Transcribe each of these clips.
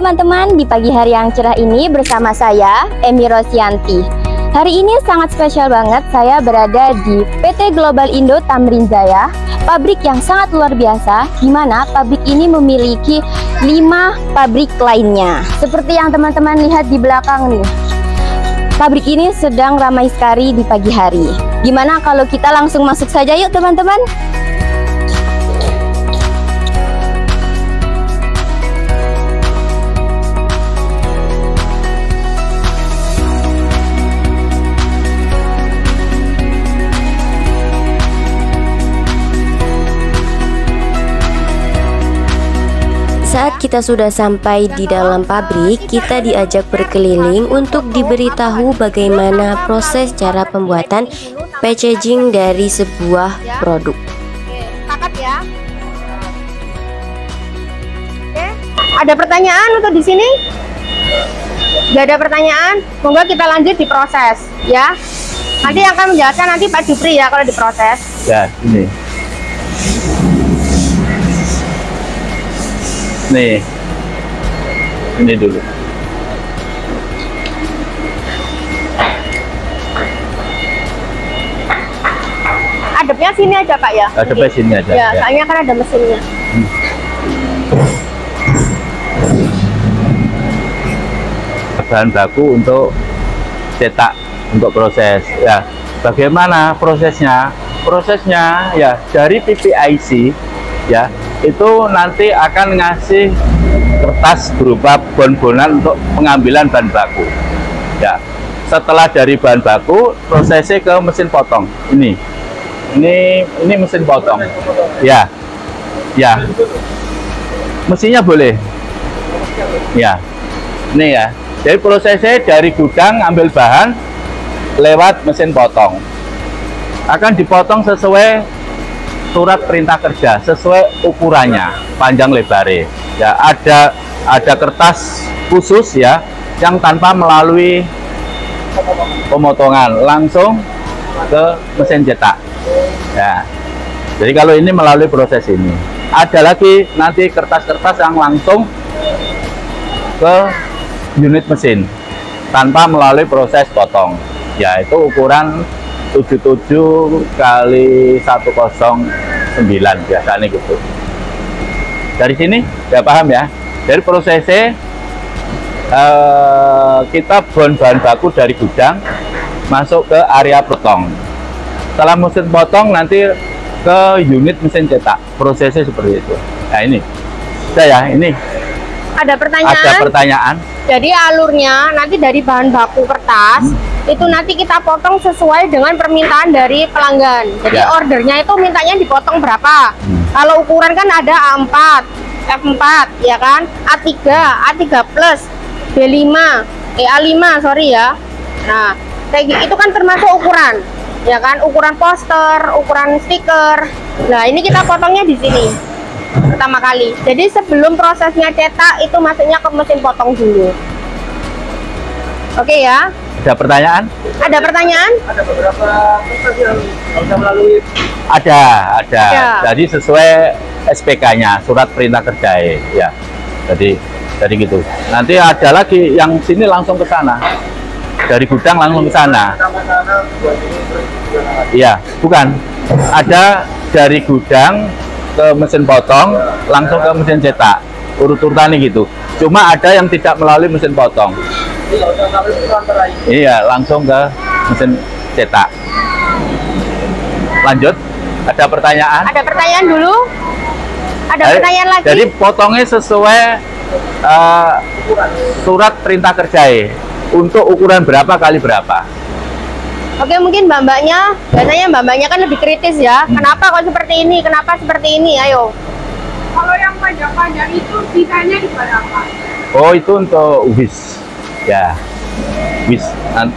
teman-teman, di pagi hari yang cerah ini bersama saya, Emi Rosianti. Hari ini sangat spesial banget, saya berada di PT Global Indo Tamrin Jaya, pabrik yang sangat luar biasa, di mana pabrik ini memiliki 5 pabrik lainnya. Seperti yang teman-teman lihat di belakang nih, pabrik ini sedang ramai sekali di pagi hari. Gimana kalau kita langsung masuk saja yuk teman-teman? Saat kita sudah sampai di dalam pabrik, kita diajak berkeliling untuk diberitahu bagaimana proses cara pembuatan packaging dari sebuah produk. Sepakat ya. Oke. Ada pertanyaan untuk di sini? Gak ada pertanyaan? Monggo kita lanjut di proses ya. Nanti akan menjelaskan nanti Pak Jupri ya kalau diproses. Ya, ini. Nih, ini dulu. Adepnya sini aja Pak ya? Adepnya sini aja. Ya, soalnya kan ada mesinnya. Bahan baku untuk cetak, untuk proses. Ya, bagaimana prosesnya? Prosesnya ya dari PPIC ya. Itu nanti akan ngasih kertas berupa bon-bonan untuk pengambilan bahan baku. Ya, setelah dari bahan baku, prosesnya ke mesin potong. Ini mesin potong. Ya, ya. Mesinnya boleh. Ya, ini ya. Jadi prosesnya dari gudang ambil bahan lewat mesin potong. Akan dipotong sesuai surat perintah kerja sesuai ukurannya, panjang lebarnya. Ya, ada kertas khusus ya yang tanpa melalui pemotongan, langsung ke mesin cetak. Ya. Jadi kalau ini melalui proses ini. Ada lagi nanti kertas-kertas yang langsung ke unit mesin tanpa melalui proses potong. Ya, itu ukuran 77 kali 109 biasanya gitu. Dari sini ya paham ya. Dari prosesnya kita bon bahan baku dari gudang masuk ke area potong. Setelah mesin potong nanti ke unit mesin cetak. Prosesnya seperti itu. Nah ini, ya ini. Ada pertanyaan? Ada pertanyaan. Jadi alurnya nanti dari bahan baku kertas itu nanti kita potong sesuai dengan permintaan dari pelanggan. Jadi ya, ordernya itu mintanya dipotong berapa. Kalau ukuran kan ada A4, F4 ya kan, A3, A3 plus, B5, A5 sorry ya. Nah kayak itu kan termasuk ukuran ya kan, ukuran poster, ukuran stiker. Nah ini kita potongnya di sini pertama kali. Jadi sebelum prosesnya cetak itu masuknya ke mesin potong dulu. Oke ya. Ada pertanyaan? Ada pertanyaan? Ada beberapa proses yang harus melalui. Ada. Jadi sesuai SPK-nya, surat perintah kerja ya. Jadi gitu. Nanti ada lagi yang sini langsung ke sana. Dari gudang langsung ke sana. Iya, bukan. Ada dari gudang ke mesin potong langsung ke mesin cetak. Urut-urutannya gitu. Cuma ada yang tidak melalui mesin potong. Iya, langsung ke mesin cetak. Lanjut. Ada pertanyaan? Ada pertanyaan dulu? Ada pertanyaan lagi? Jadi potongnya sesuai surat perintah kerja untuk ukuran berapa kali berapa. Oke, mungkin mbak-mbaknya, biasanya mbak-mbaknya kan lebih kritis ya. Kenapa kok seperti ini? Kenapa seperti ini? Ayo. Kalau yang panjang-panjang itu sisanya di apa? Oh, itu untuk WIS. Ya, WIS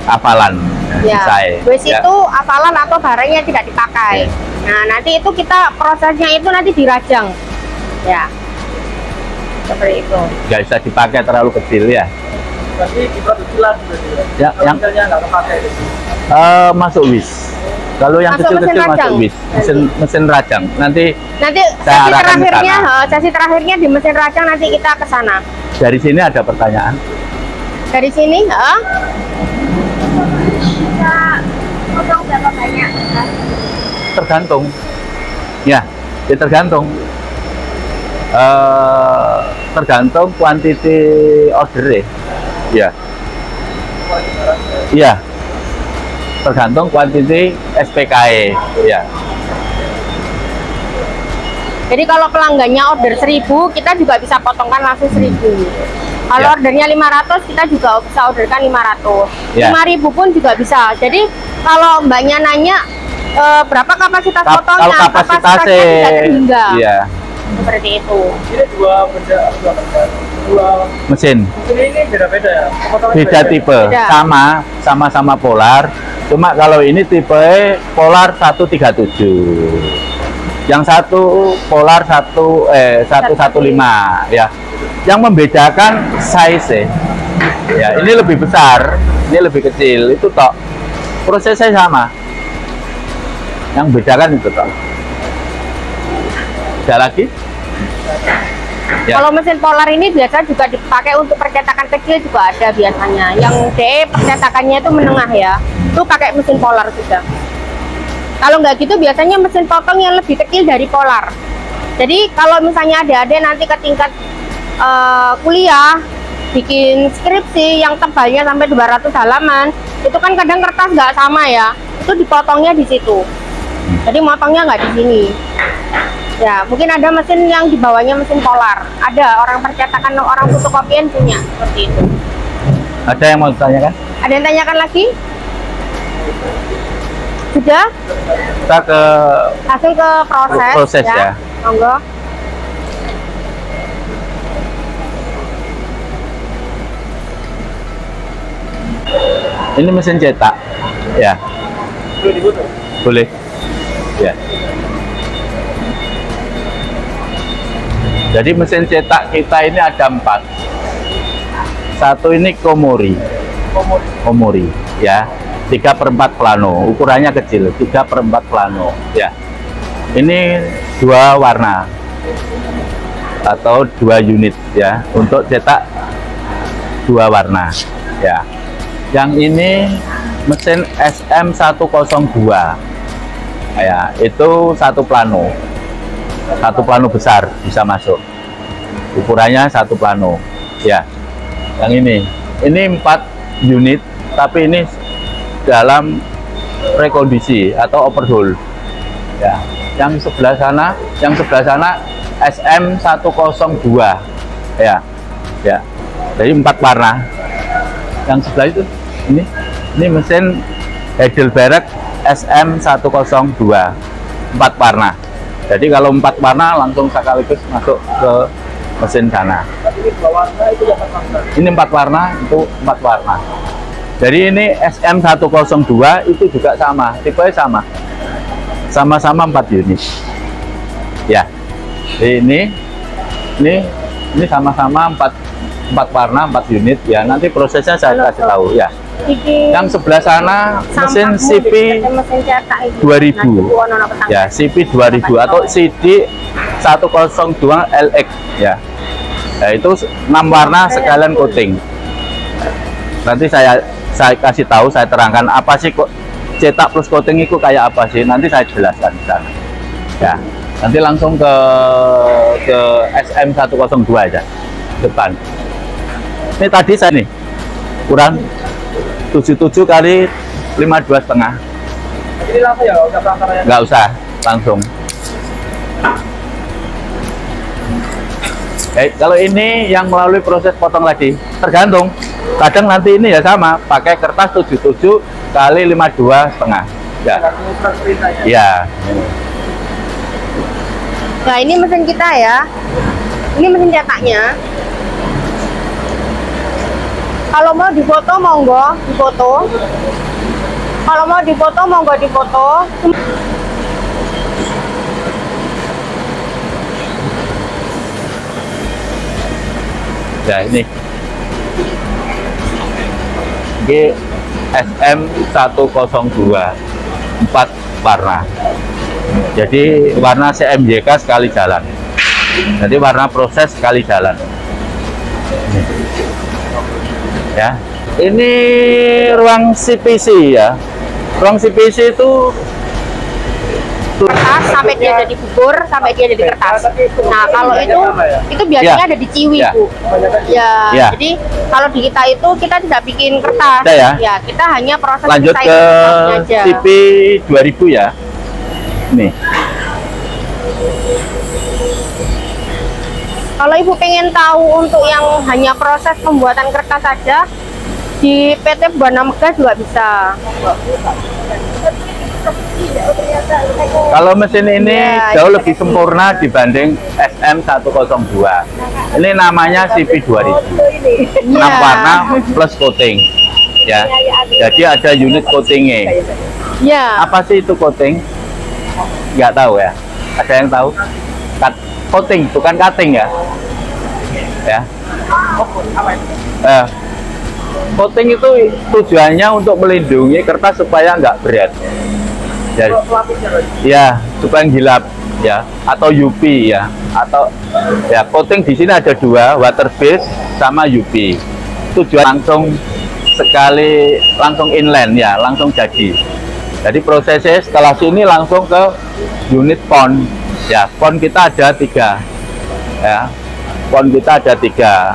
hafalan. Ya, WIS ya, itu hafalan atau barangnya tidak dipakai. Ya. Nah, nanti itu kita prosesnya itu nanti dirajang. Ya, seperti itu. Nggak bisa dipakai terlalu kecil ya. Berarti diproduksi lagi ya, yang nggak kepakai. Masuk WIS. Kalau yang kecil-kecil masuk WIS, mesin rajang. Nanti sesi terakhirnya di mesin rajang nanti kita ke sana. Dari sini ada pertanyaan? Dari sini, Bisa potong berapa banyak? Tergantung. Ya, tergantung. Tergantung kuantiti order ya. Iya. Tergantung kuantiti SPKE ya. jadi kalau pelanggannya order 1000, kita juga bisa potongkan langsung 1000. Kalau Ya. ordernya 500, kita juga bisa orderkan 500. Ya. 5000 pun juga bisa. Jadi kalau mbaknya nanya berapa kapasitas potongnya, Kalau kapasitasnya tidak terhingga. iya, Seperti itu. Ini dua mesin ini beda-beda ya. Potongannya beda tipe, Beda. sama-sama polar. Cuma kalau ini tipe polar 137. Yang satu polar 115 ya. Yang membedakan size ya, ini lebih besar, ini lebih kecil, itu tok. Prosesnya sama. Yang bedakan itu tok. Ada lagi? Ya. Kalau mesin polar ini biasa juga dipakai untuk percetakan kecil juga ada biasanya. Yang DE percetakannya itu menengah ya, itu pakai mesin polar juga. Kalau nggak gitu biasanya mesin potong yang lebih kecil dari polar. Jadi kalau misalnya adik-adik nanti ke tingkat kuliah bikin skripsi yang tebalnya sampai 200 halaman, itu kan kadang kertas nggak sama ya, itu dipotongnya di situ. Jadi motongnya nggak di sini. Ya, mungkin ada mesin yang di bawahnya mesin polar. Ada orang percetakan, orang fotokopian punya seperti itu. Ada yang mau ditanyakan? Ada yang tanyakan lagi? Sudah? Kita ke Langsung ke proses. Proses, ya. Monggo. ini mesin cetak ya. Boleh ya. Jadi mesin cetak kita ini ada 4. Satu ini Komori ya, 3/4 plano, ukurannya kecil, 3/4 plano ya. Ini 2 warna atau 2 unit ya, untuk cetak 2 warna ya. Yang ini mesin SM102 ya, itu 1 plano, 1 plano besar bisa masuk, ukurannya 1 plano ya. Yang ini 4 unit, tapi ini dalam rekondisi atau overhaul ya. Yang sebelah sana SM102 ya ya, jadi 4 warna. Yang sebelah itu ini mesin Heidelberg SM102 4 warna. Jadi kalau 4 warna langsung sekaligus masuk ke mesin sana. Ini 4 warna, itu 4 warna. Jadi ini SM102 itu juga sama, tipenya sama-sama 4 unit ya. Jadi ini sama-sama 4 warna, 4 unit ya. Nanti prosesnya saya kasih tahu ya. Yang sebelah sana mesin CP 2000 ya, CP 2000 atau CD 102 LX ya. Nah, itu 6 warna sekalian coating. Nanti saya kasih tahu, saya terangkan apa sih kok cetak plus coating itu kayak apa sih, nanti saya jelaskan di sana ya. Nanti langsung ke SM102 aja depan. Ini tadi saya nih kurang 77 kali 52,5. Ini langsung ya, nggak usah pelantarnya. Nggak usah, langsung. Kalau ini yang melalui proses potong lagi, tergantung. Kadang nanti ini ya sama, pakai kertas 77 kali 52,5. Ya. Iya. Nah, ini mesin kita ya. Ini mesin cetaknya. Kalau mau difoto monggo difoto. Kalau mau difoto monggo difoto. Ya ini SM102 4 warna. Jadi warna CMYK sekali jalan. Jadi warna proses sekali jalan. Ya, ini ruang CPC ya. Ruang CPC itu kertas sampai dia jadi bubur, sampai dia jadi kertas. Nah, kalau itu biasanya Ya. ada di Ciwi, Ya. Bu. Ya, Ya. jadi kalau di kita itu kita tidak bikin kertas. Ada ya? Kita hanya proses lanjut desain ke kertasnya aja. CP 2000 ya. Nih. Kalau Ibu pengen tahu untuk yang hanya proses pembuatan kertas saja, di PT Buana Megah juga bisa. Kalau mesin ini Ya, jauh lebih sempurna dibanding SM102. Ini namanya CP 2000. 6 Iya. warna plus coating. Ya. Jadi ada unit coatingnya. Ya. Apa sih itu coating? Nggak tahu ya. Ada yang tahu? Coating, bukan cutting ya. Ya. Coating itu tujuannya untuk melindungi kertas supaya nggak berat. Ya, supaya gilap ya, atau UV ya, atau ya coating di sini ada dua, water base sama UV. Tujuan langsung inland ya, langsung jadi. Jadi prosesnya setelah sini langsung ke unit pond. Ya, pond kita ada 3. Ya. Pond kita ada 3.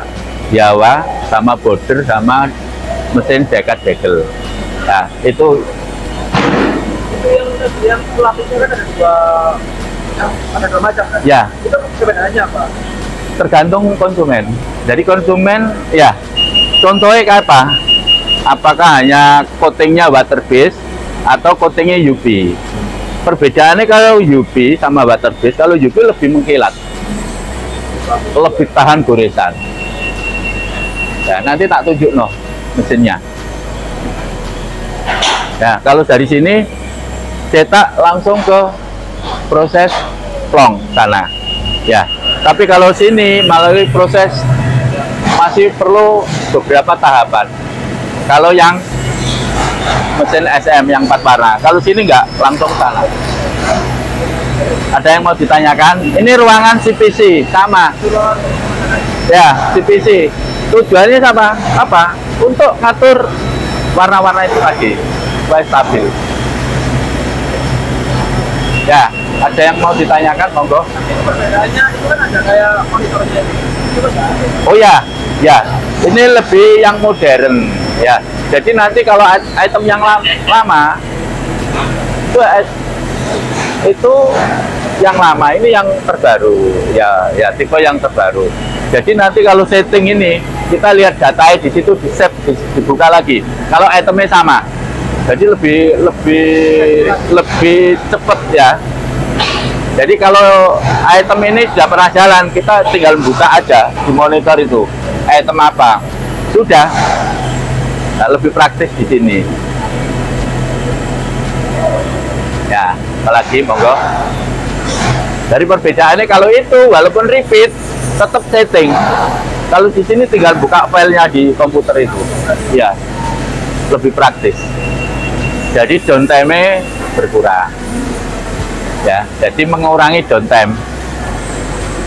Jawa sama border sama mesin dekat degel. Nah, itu yang pelapisnya kan ada dua macam kan? ya Itu perbedaannya apa? tergantung konsumen. Jadi konsumen ya contohnya kayak apa? Apakah hanya coatingnya water base atau coatingnya UV? Perbedaannya kalau UV sama water base, kalau UV lebih mengkilat, lebih tahan goresan. Ya, nanti tak tunjuk mesinnya. Ya, kalau dari sini cetak langsung ke proses plong sana. Ya, tapi kalau sini melalui proses masih perlu beberapa tahapan. Kalau yang mesin SM yang 4 warna, kalau sini nggak langsung sana. Ada yang mau ditanyakan? Ini ruangan CPC sama. Ya, CPC. Tujuannya sama apa? Untuk ngatur warna-warna itu lagi supaya stabil. Ya, ada yang mau ditanyakan, monggo. Perbedaannya itu kan ada kayak monitornya. Oh ya, ya. Ini lebih yang modern, ya. Jadi nanti kalau item yang lama itu yang lama, ini yang terbaru, ya, ya tipe yang terbaru. Jadi nanti kalau setting ini kita lihat datanya di situ, di save, dibuka lagi. Kalau itemnya sama, jadi lebih cepat ya. Jadi kalau item ini sudah pernah jalan, kita tinggal buka aja di monitor itu item apa, sudah. Nah, lebih praktis di sini. Ya, apalagi monggo. Dari perbedaannya kalau itu walaupun repeat tetap setting. Kalau di sini tinggal buka filenya di komputer itu. Ya, lebih praktis. Jadi downtime-nya berkurang. Ya, jadi mengurangi downtime.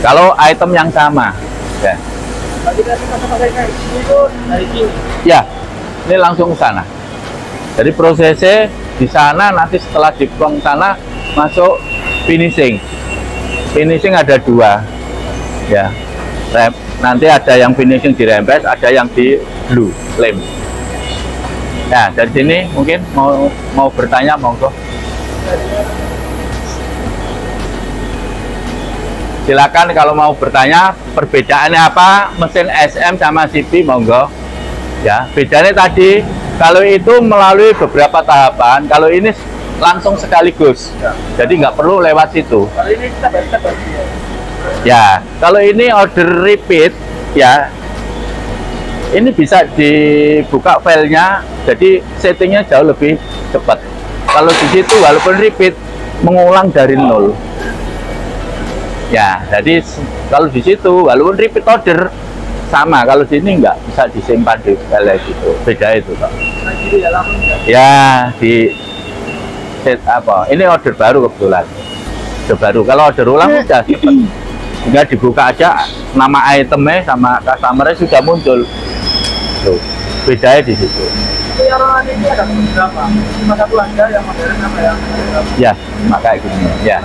Kalau item yang sama, ya. Tadi masa-masanya itu dari sini. Ya, ini langsung ke sana. Jadi prosesnya di sana, nanti setelah di plong sana masuk finishing. Finishing ada 2, ya. Nanti ada yang finishing di rempes, ada yang di blue lem. Nah, dari sini mungkin mau bertanya, monggo. Silakan kalau mau bertanya perbedaannya apa mesin SM sama CP, monggo. Ya, bedanya tadi kalau itu melalui beberapa tahapan, kalau ini langsung sekaligus. Jadi nggak perlu lewat situ. Kalau ini kita baca. Ya, kalau ini order repeat, ya ini bisa dibuka filenya, jadi settingnya jauh lebih cepat. Kalau di situ walaupun repeat, mengulang dari 0. Ya, jadi kalau di situ walaupun repeat order sama, kalau sini nggak bisa disimpan di file gitu. Beda itu, Pak. Nah, jadi ya langsung Ya, di set apa? Ini order baru kebetulan. Order baru. Kalau order ulang udah cepet. Tinggal dibuka aja nama itemnya sama customernya sudah muncul. Tuh, bedanya di situ. Yang ini ada berapa? Cuma satu aja yang modern apa ya? Ya, maka gini. Ya,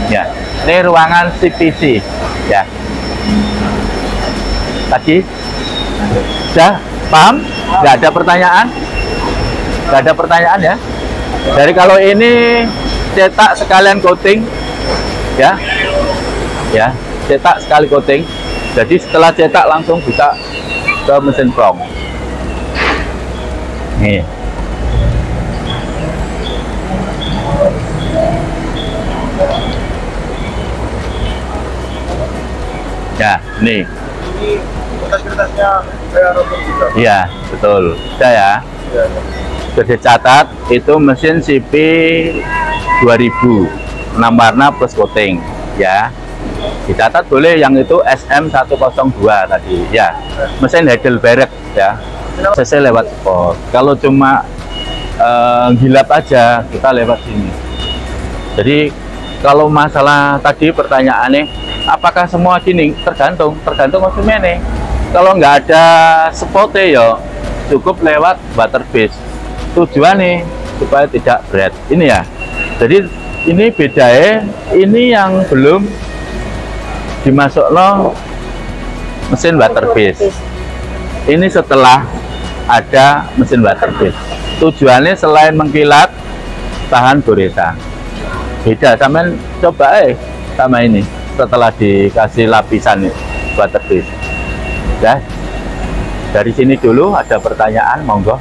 ya. Ini ruangan CPC. Ya. Tadi sudah paham? Nggak ada pertanyaan? Nggak ada pertanyaan ya? Jadi kalau ini cetak sekalian coating, ya, ya, cetak sekali coating. Jadi setelah cetak langsung bisa ke mesin plong. Nih. Ya, nih. Ini kertas-kertasnya kayak robot juga. Iya, betul. Sudah ya. Iya. Sudah dicatat itu mesin CP 2000 6 warna plus coating ya. Dicatat boleh yang itu SM102 tadi ya. Mesin Heidelberg ya. CC lewat spot. Kalau cuma gilap aja kita lewat sini. Jadi kalau masalah tadi pertanyaannya apakah semua gini, tergantung konsumennya. Kalau nggak ada spotnya ya cukup lewat water base. Tujuannya supaya tidak berat. Ini ya. Jadi ini bedanya, ini yang belum dimasuk lo mesin water base. Ini setelah ada mesin water base. Tujuannya selain mengkilat, tahan goresan. Beda sama coba sama ini setelah dikasih lapisan water base. Ya. Dari sini dulu ada pertanyaan monggo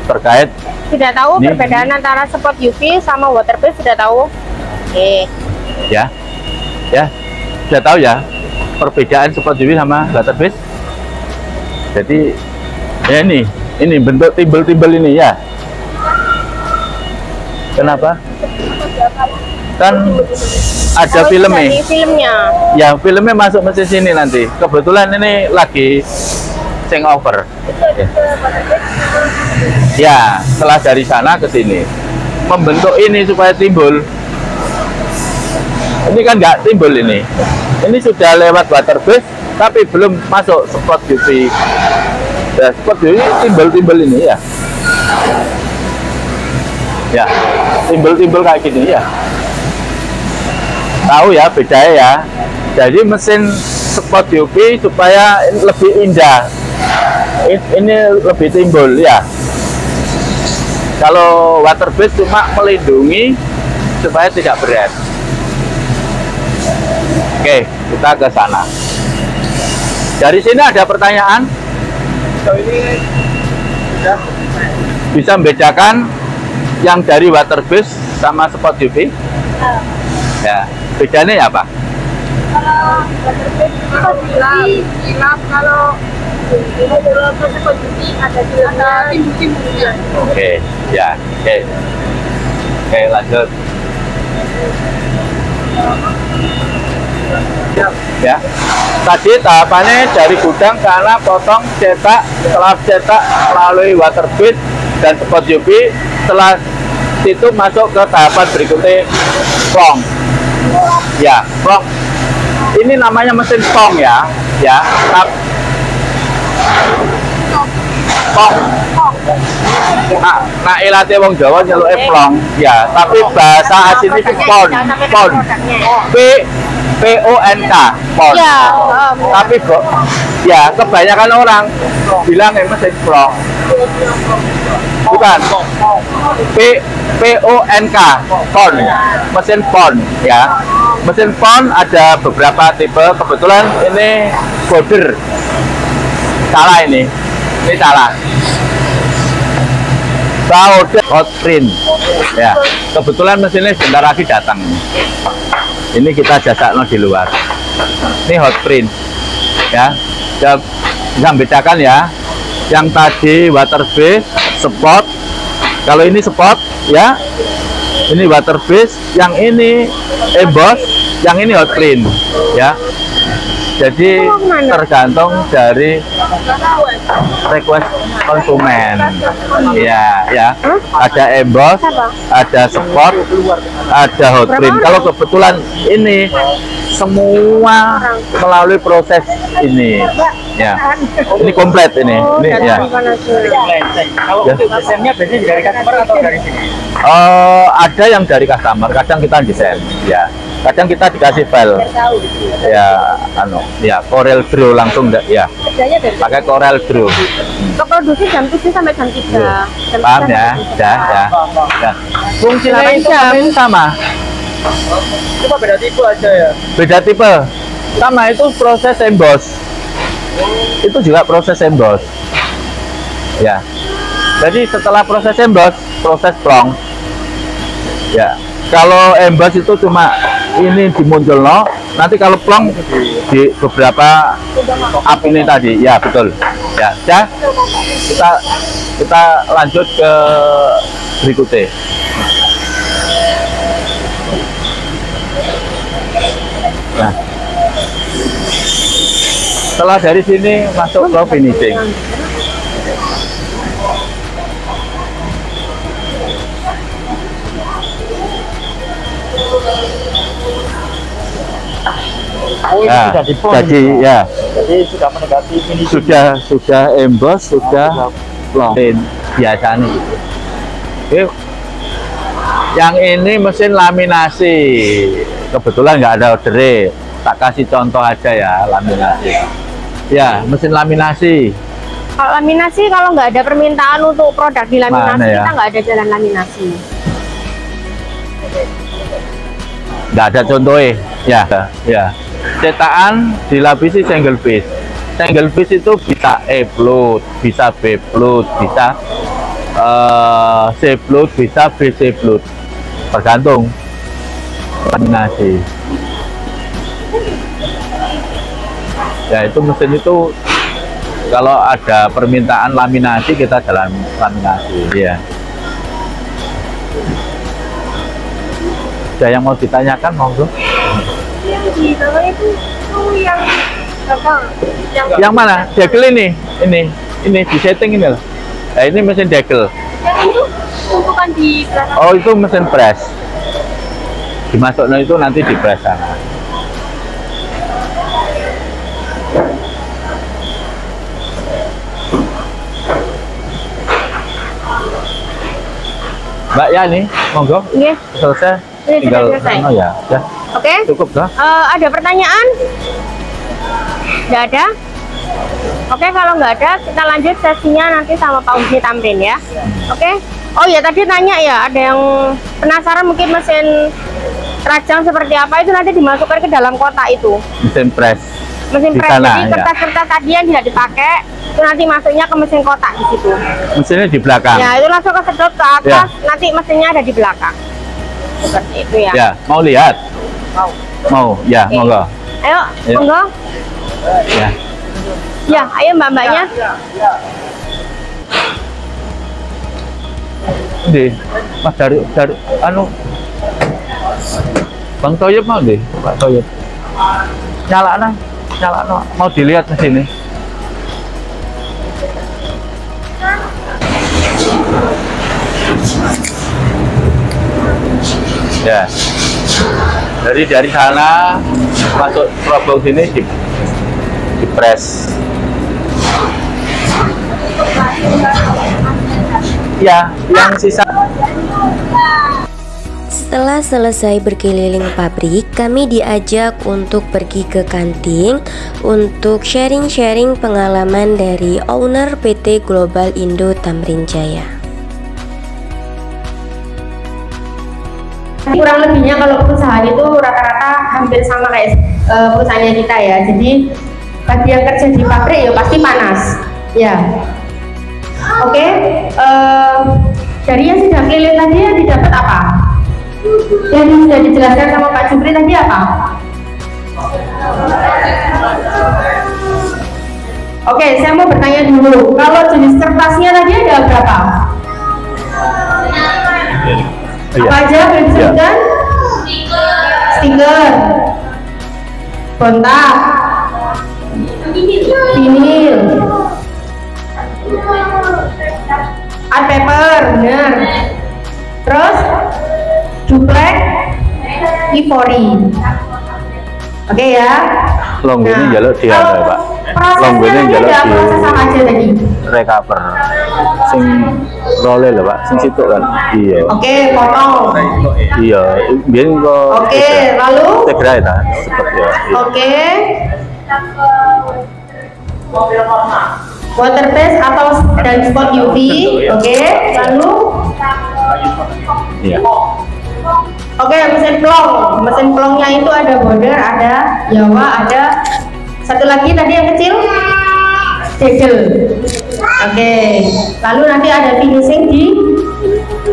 terkait. Tidak tahu Ini. perbedaan antara spot UV sama water base, sudah tahu? Oke. Ya. Ya. Sudah tahu ya perbedaan spot UV sama water base. Jadi ya ini bentuk timbel-timbel ini ya. Kenapa? Kan ada Oh, filmnya. ini filmnya. Ya, filmnya masuk mesin sini nanti. Kebetulan ini lagi change over. Ya, setelah dari sana ke sini. Membentuk ini supaya timbul. Ini kan nggak timbul ini. Ini sudah lewat water base, tapi belum masuk spot UV. Ya, spot UV timbul-timbul ini ya. Ya, timbul-timbul kayak gini ya. Tahu ya bedanya ya. Jadi mesin spot UV supaya lebih indah. Ini lebih timbul ya. Kalau water base cuma melindungi supaya tidak berat. Oke, kita ke sana. Dari sini ada pertanyaan? So ini sudah Bisa membedakan yang dari water base sama spot UV? Ya, bedanya ya apa? Kalau water base hilap, kalau spot UV ada timbul-timbulnya. Oke, ya, oke. Oke, lanjut. Ya, tadi tahapannya dari gudang ke anak potong, cetak, setelah cetak melalui water base dan spot UV, setelah itu masuk ke tahapan berikutnya plong. Ya, plong. Ini namanya mesin plong ya, ya. Plong. Nah, ilate wong Jawa nyeluke plong, ya. Tapi bahasa aslinya itu pon, pon. PONK, pon. Ya, Tapi kok, ya kebanyakan orang bilang mesin plong. Bukan. PONK, pon. Mesin pon, ya. Mesin pon ada beberapa tipe. Kebetulan ini border. Salah ini. Ini salah. Powder hot print. Ya, kebetulan mesinnya sebentar lagi datang. Ini kita jasakno di luar. Ini hot print. Ya, bisa membedakan ya. Yang tadi water base, spot. Kalau ini spot, ya. Ini water base. Yang ini emboss. Yang ini hot print. Ya. Jadi tergantung dari request konsumen. Ya, ya. Ada emboss, ada spot, ada hot print. Kalau kebetulan ini semua melalui proses ini. Ya, ini komplit ini. Ini ya. Kalau Ya. untuk desainnya biasanya dari customer atau dari sini? Ada yang dari customer, kadang kita desain. Ya, kadang kita dikasih file. Ya, ya Corel Draw langsung, ya. Pakai Corel Draw. Untuk produksi jam 7 sampai jam 3. Paham ya? Ya. Fungsinya itu sama. Cuma beda tipe aja ya. Beda tipe. Sama, itu proses emboss. Itu juga proses emboss. Ya. Jadi setelah proses emboss, proses plong. Ya. Kalau emboss itu cuma ini dimunculno, nanti kalau plong di beberapa up ini tadi. Ya, betul. Ya, ya. Kita lanjut ke berikutnya. Nah, setelah dari sini masuk ke finishing. Oh, ini Nah, sudah di pon. jadi ya Jadi sudah mendekati finish. sudah emboss, sudah plong. Biasanya gitu. Oke. Yang ini mesin laminasi. Kebetulan nggak ada order, tak kasih contoh aja ya, laminasi. Ya, mesin laminasi. Kalau laminasi, kalau nggak ada permintaan untuk produk di laminasi, Mana ya? kita nggak ada jalan laminasi. Nggak ada contohnya. Ya. Cetakan dilapisi single piece. Single piece itu bisa E-float, bisa B-float, bisa C-float, bisa BC-float. Tergantung laminasi. Ya, itu mesin itu kalau ada permintaan laminasi, kita jalan laminasi. Ya. Ada yang mau ditanyakan, monggo? Yang di bawah itu yang apa? Yang mana? Degel ini di setting ini loh. Nah, ini mesin degel. Yang itu tumpukan di belakang. Oh, itu mesin press. Dimasuknya itu nanti di press sana. Mbak Yani, monggo. Iya. Selesai. Ini sudah selesai. Oh ya, ya. Oke. Cukup dah. Ada pertanyaan? Nggak ada? Oke, kalau nggak ada, kita lanjut sesinya nanti sama Pak Uji Tamrin ya. Oke. Oh ya, tadi nanya ya, ada yang penasaran mungkin mesin rajang seperti apa, itu nanti dimasukkan ke dalam kotak itu. Mesin press. Mesin Di press, sana, jadi ya. kertas-kertas tadi yang tidak dipakai, itu nanti masuknya ke mesin kotak di situ. Mesinnya di belakang. Ya, itu langsung kesedot ke atas, nanti mesinnya ada di belakang. Seperti itu ya. Ya, mau lihat? Mau. Ya, Oke. monggo. Ayo, Ya. monggo. Ya. Ya, ayo mbak-mbaknya. Di Mas dari anu Bang Toyib mau deh, Pak Toyib. Nyala mau dilihat di sini. Ya. Dari sana masuk terobong sini di press. Ya, yang sisa. Setelah selesai berkeliling pabrik, kami diajak untuk pergi ke kantin untuk sharing-sharing pengalaman dari owner PT Global Indo Tamrin Jaya. Kurang lebihnya kalau perusahaan itu rata-rata hampir sama kayak perusahaannya kita ya. Jadi bagi yang kerja di pabrik ya pasti panas. Ya. Oke. Dari yang sudah keliling tadi yang didapat apa? Yang sudah dijelaskan sama Pak Jupri tadi apa? Oke, saya mau bertanya dulu. Kalau jenis kertasnya tadi ada berapa? Apa aja boleh disebutkan? Stiker, kontak, vinil, art paper, benar. Terus duplek, ivory. Oke ya. Long ini jaluk dia kalau Pak. prosesnya tadi ada proses apa aja tadi? Recover. Sing role lho Pak, sing situ kan. Iya. Oke, potong. Iya, biyen kok. Oke, lalu? Segera ya, seperti ya. Oke. Water test atau dan spot UV. Oke, lalu? Iya. Oke, mesin plong. Mesin plongnya itu ada border, ada Jawa, ada satu lagi tadi yang kecil, segel. Oke, lalu nanti ada finishing di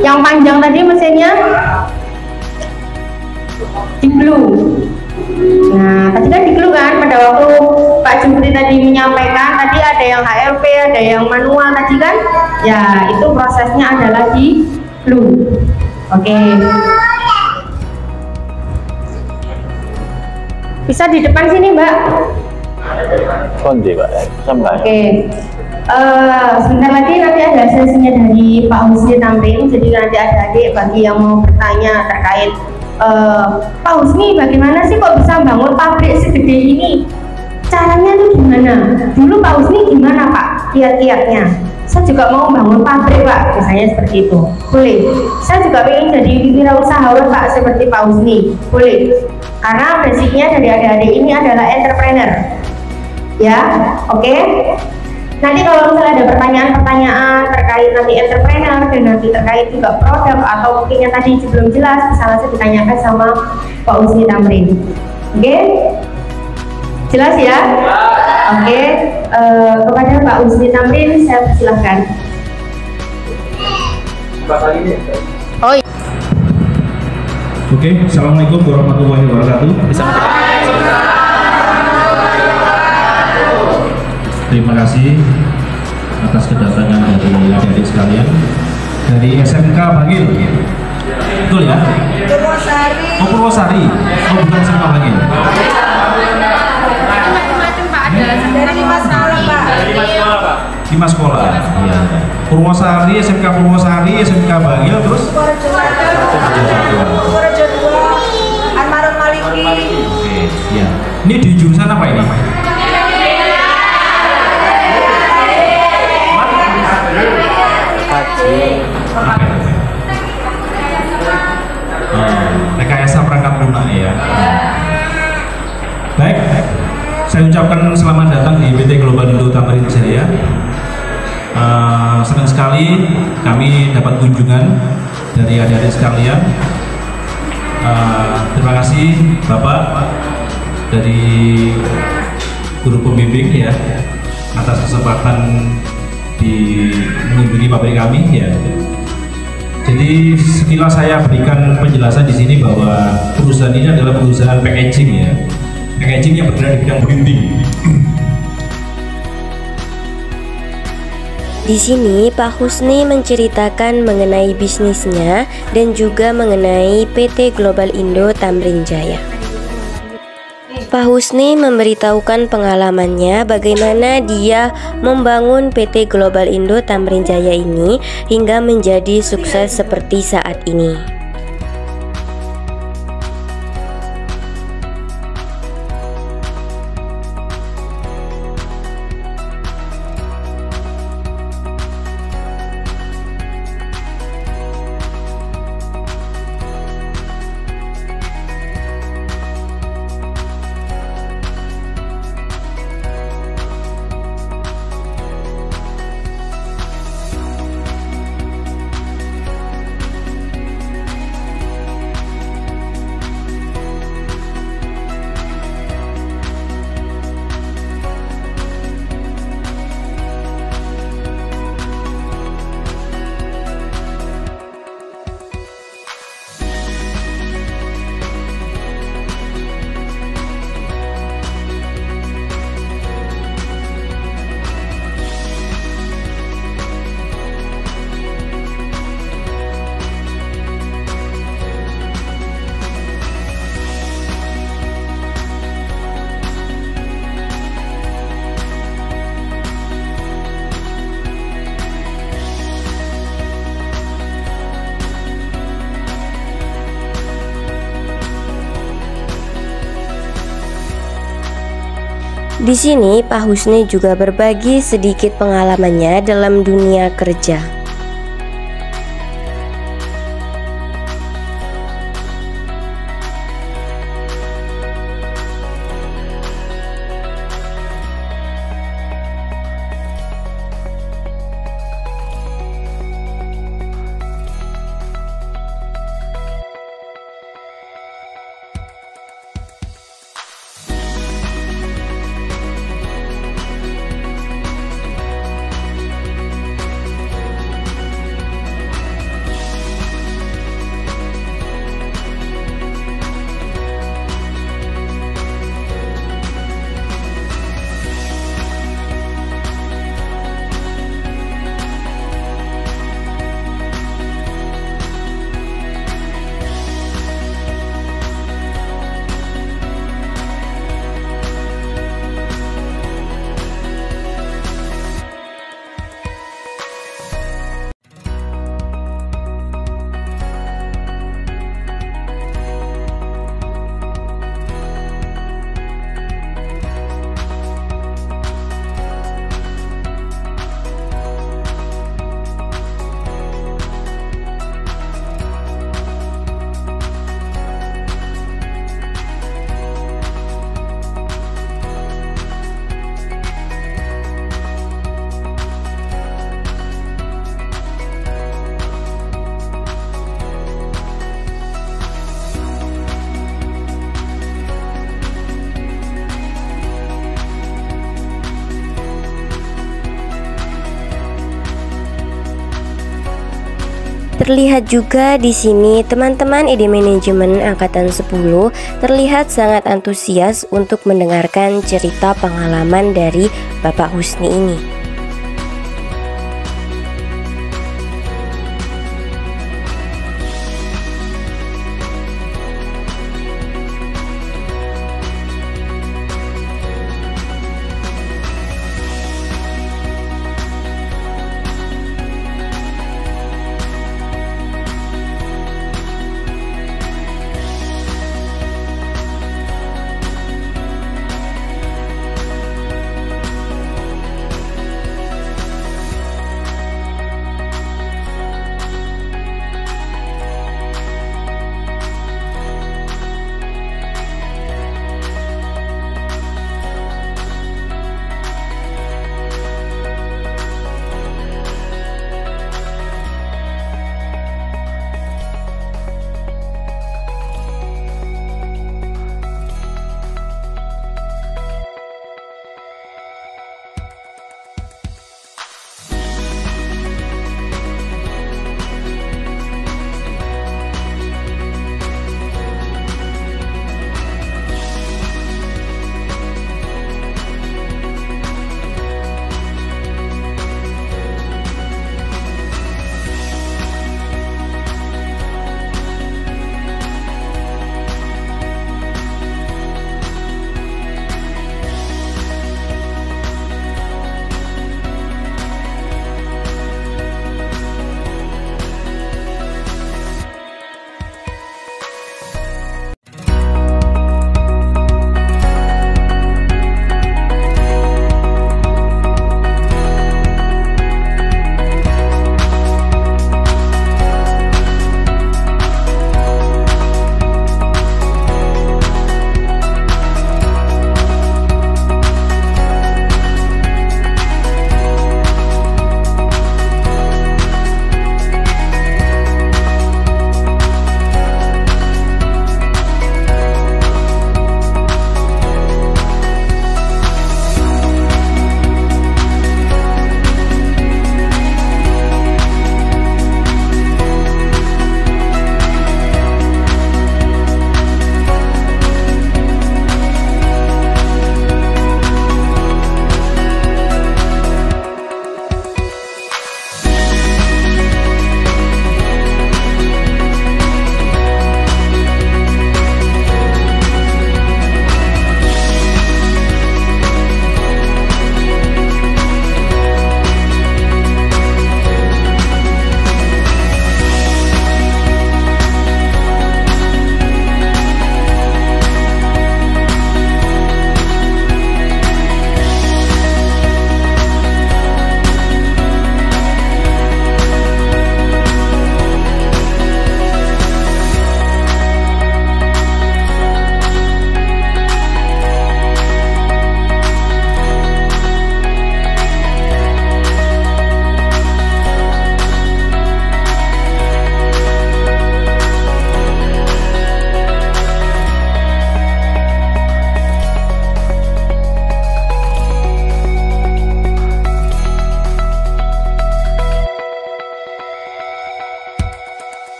yang panjang tadi mesinnya di glue. Nah, tadi kan di glue kan pada waktu Pak Jumri tadi menyampaikan, tadi ada yang HRP, ada yang manual tadi kan? Ya, itu prosesnya adalah di glue. Oke. Bisa di depan sini, Mbak. Konde Pak, sama. Oke. Sebentar lagi nanti ada sesinya dari Pak Husni Tamrin. Jadi nanti ada adik bagi yang mau bertanya terkait Pak Husni, bagaimana sih kok bisa bangun pabrik segede ini? Caranya tuh gimana? Dulu Pak Husni gimana Pak? Kiat-kiatnya? Saya juga mau bangun pabrik Pak, misalnya seperti itu. Boleh. Saya juga pengen jadi wirausahawan Pak seperti Pak Husni. Boleh. Karena basicnya dari adik-adik ini adalah entrepreneur. Ya, oke. Nanti kalau misalnya ada pertanyaan-pertanyaan terkait nanti entrepreneur dan nanti terkait juga produk atau mungkin yang tadi belum jelas, bisa langsung ditanyakan sama Pak Husni Tamrin. Oke? Jelas ya? Oke. Kepada Pak Husni Tamrin saya persilahkan. Oh iya. Oke, assalamualaikum warahmatullahi wabarakatuh. Terima kasih atas kedatangan dari adik-adik sekalian dari SMK Bangil. Betul ya? Purwosari. Oh Purwosari. Oh bukan SMK Bangil. Macam-macam Pak, ada dari 5 sekolah Pak. 5 sekolah. Iya. Purwosari, SMK Purwosari, SMK Bangil, terus Purworejo 2, Anmarun Maliki. Oke, iya. Ini di jurusan apa ini? Rekayasa perangkat lunak ya. Baik, saya ucapkan selamat datang di PT Global Indo Tamrin Jaya. Senang sekali kami dapat kunjungan dari adik-adik sekalian. Terima kasih Bapak dari guru pembimbing ya atas kesempatan di mengunjungi pabrik kami ya. Jadi sekilas saya berikan penjelasan di sini bahwa perusahaan ini adalah perusahaan packaging ya. Packaging yang bergerak di bidang printing. Di sini Pak Husni menceritakan mengenai bisnisnya dan juga mengenai PT Global Indo Tamrin Jaya. Pak Husni memberitahukan pengalamannya bagaimana dia membangun PT Global Indo Tamrin Jaya ini hingga menjadi sukses seperti saat ini. Di sini Pak Husni juga berbagi sedikit pengalamannya dalam dunia kerja. Terlihat juga di sini teman-teman ID Manajemen Angkatan 10 terlihat sangat antusias untuk mendengarkan cerita pengalaman dari Bapak Husni ini.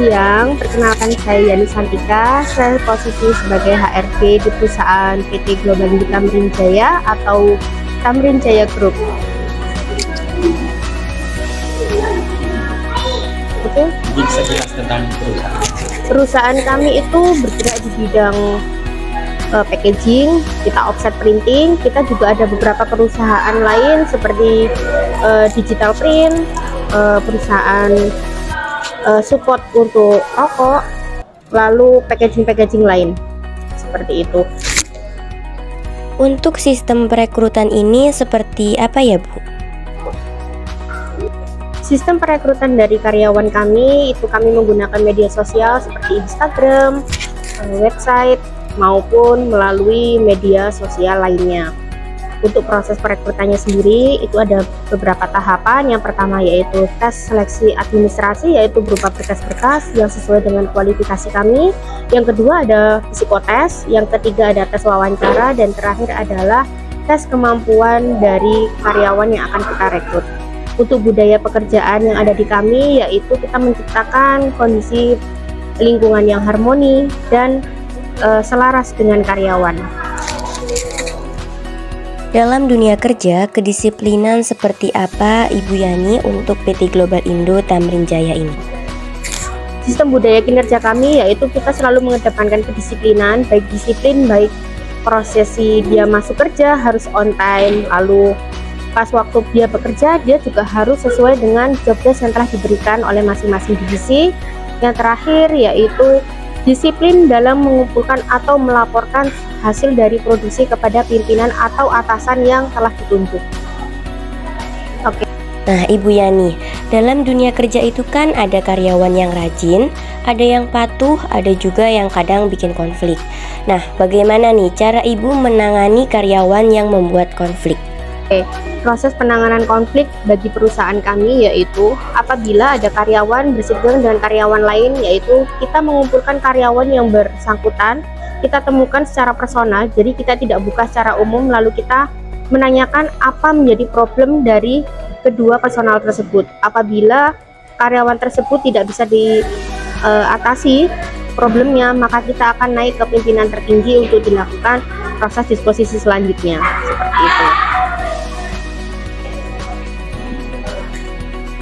siang, perkenalkan saya Yani Santika. Saya posisi sebagai HRD di perusahaan PT Global Indo Tamrin Jaya atau Tamrin Jaya Group. Oke. Mungkin bisa jelas tentang perusahaan. Perusahaan kami itu bergerak di bidang packaging, kita offset printing, kita juga ada beberapa perusahaan lain seperti digital print, perusahaan support untuk rokok, lalu packaging lain seperti itu. Untuk sistem perekrutan ini seperti apa ya, Bu? Sistem perekrutan dari karyawan kami itu kami menggunakan media sosial seperti Instagram, website, maupun melalui media sosial lainnya. Untuk proses perekrutannya sendiri itu ada beberapa tahapan. Yang pertama yaitu tes seleksi administrasi, yaitu berupa berkas-berkas yang sesuai dengan kualifikasi kami. Yang kedua ada psikotes, yang ketiga ada tes wawancara, dan terakhir adalah tes kemampuan dari karyawan yang akan kita rekrut. Untuk budaya pekerjaan yang ada di kami yaitu kita menciptakan kondisi lingkungan yang harmoni dan selaras dengan karyawan. Dalam dunia kerja, kedisiplinan seperti apa Ibu Yani untuk PT Global Indo Tamrin Jaya ini? Sistem budaya kinerja kami yaitu kita selalu mengedepankan kedisiplinan, baik disiplin, baik prosesi dia masuk kerja harus on time, lalu pas waktu dia bekerja dia juga harus sesuai dengan job desk yang telah diberikan oleh masing-masing divisi. Yang terakhir yaitu disiplin dalam mengumpulkan atau melaporkan hasil dari produksi kepada pimpinan atau atasan yang telah ditunjuk. Oke. Nah, Ibu Yani, dalam dunia kerja itu kan ada karyawan yang rajin, ada yang patuh, ada juga yang kadang bikin konflik. Nah, bagaimana nih cara Ibu menangani karyawan yang membuat konflik? Oke. Proses penanganan konflik bagi perusahaan kami yaitu apabila ada karyawan bersinggungan dengan karyawan lain, yaitu kita mengumpulkan karyawan yang bersangkutan, kita temukan secara personal, jadi kita tidak buka secara umum, lalu kita menanyakan apa menjadi problem dari kedua personal tersebut. Apabila karyawan tersebut tidak bisa diatasi problemnya, maka kita akan naik ke pimpinan tertinggi untuk dilakukan proses disposisi selanjutnya, seperti itu.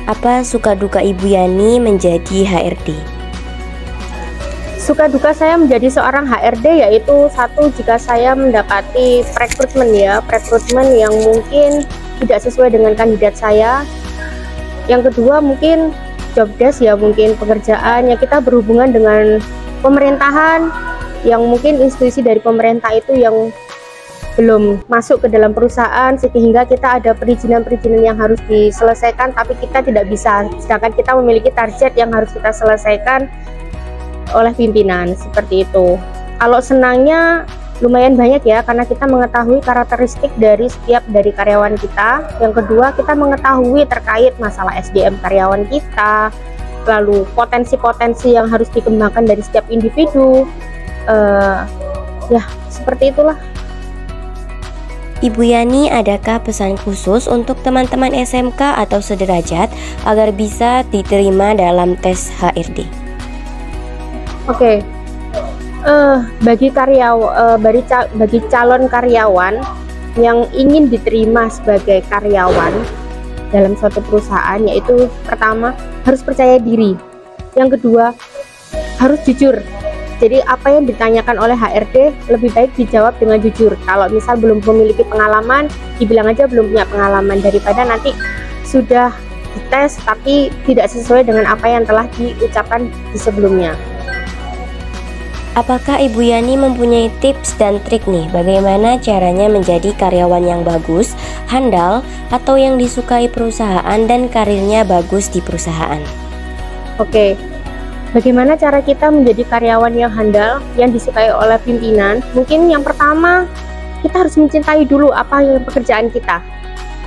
Apa suka duka Ibu Yani menjadi HRD? Suka duka saya menjadi seorang HRD yaitu satu, jika saya mendapati rekrutmen yang mungkin tidak sesuai dengan kandidat saya. Yang kedua mungkin job desk mungkin pekerjaan yang kita berhubungan dengan pemerintahan, yang mungkin institusi dari pemerintah itu yang belum masuk ke dalam perusahaan sehingga kita ada perizinan-perizinan yang harus diselesaikan tapi kita tidak bisa, sedangkan kita memiliki target yang harus kita selesaikan oleh pimpinan, seperti itu. Kalau senangnya lumayan banyak ya, karena kita mengetahui karakteristik dari setiap dari karyawan kita. Yang kedua, kita mengetahui terkait masalah SDM karyawan kita, lalu potensi-potensi yang harus dikembangkan dari setiap individu. Ya, seperti itulah. Ibu Yani, adakah pesan khusus untuk teman-teman SMK atau sederajat agar bisa diterima dalam tes HRD? Oke. Bagi calon karyawan yang ingin diterima sebagai karyawan dalam suatu perusahaan, yaitu pertama harus percaya diri, yang kedua harus jujur. Jadi apa yang ditanyakan oleh HRD lebih baik dijawab dengan jujur. Kalau misal belum memiliki pengalaman, dibilang aja belum punya pengalaman, daripada nanti sudah dites tapi tidak sesuai dengan apa yang telah diucapkan di sebelumnya. Apakah Ibu Yani mempunyai tips dan trik nih bagaimana caranya menjadi karyawan yang bagus, handal, atau yang disukai perusahaan dan karirnya bagus di perusahaan? Oke. Bagaimana cara kita menjadi karyawan yang handal, yang disukai oleh pimpinan? Mungkin yang pertama, kita harus mencintai dulu apa yang pekerjaan kita.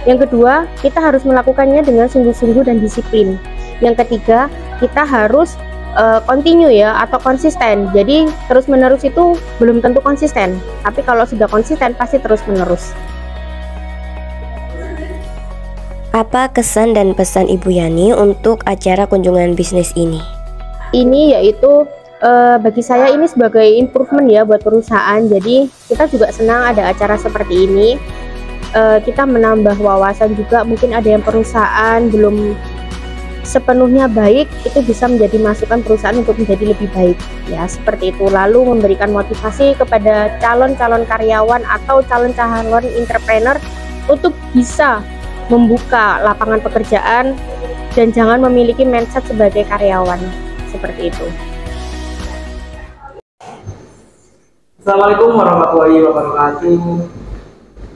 Yang kedua, kita harus melakukannya dengan sungguh-sungguh dan disiplin. Yang ketiga, kita harus continue atau konsisten. Jadi terus-menerus itu belum tentu konsisten, tapi kalau sudah konsisten pasti terus-menerus. Apa kesan dan pesan Ibu Yani untuk acara kunjungan bisnis ini? ini yaitu bagi saya ini sebagai improvement ya buat perusahaan. Jadi kita juga senang ada acara seperti ini. Kita menambah wawasan juga, mungkin ada yang perusahaan belum sepenuhnya baik, itu bisa menjadi masukan perusahaan untuk menjadi lebih baik ya, seperti itu. Lalu memberikan motivasi kepada calon-calon karyawan atau calon-calon entrepreneur untuk bisa membuka lapangan pekerjaan dan jangan memiliki mindset sebagai karyawan, seperti itu. Assalamualaikum warahmatullahi wabarakatuh.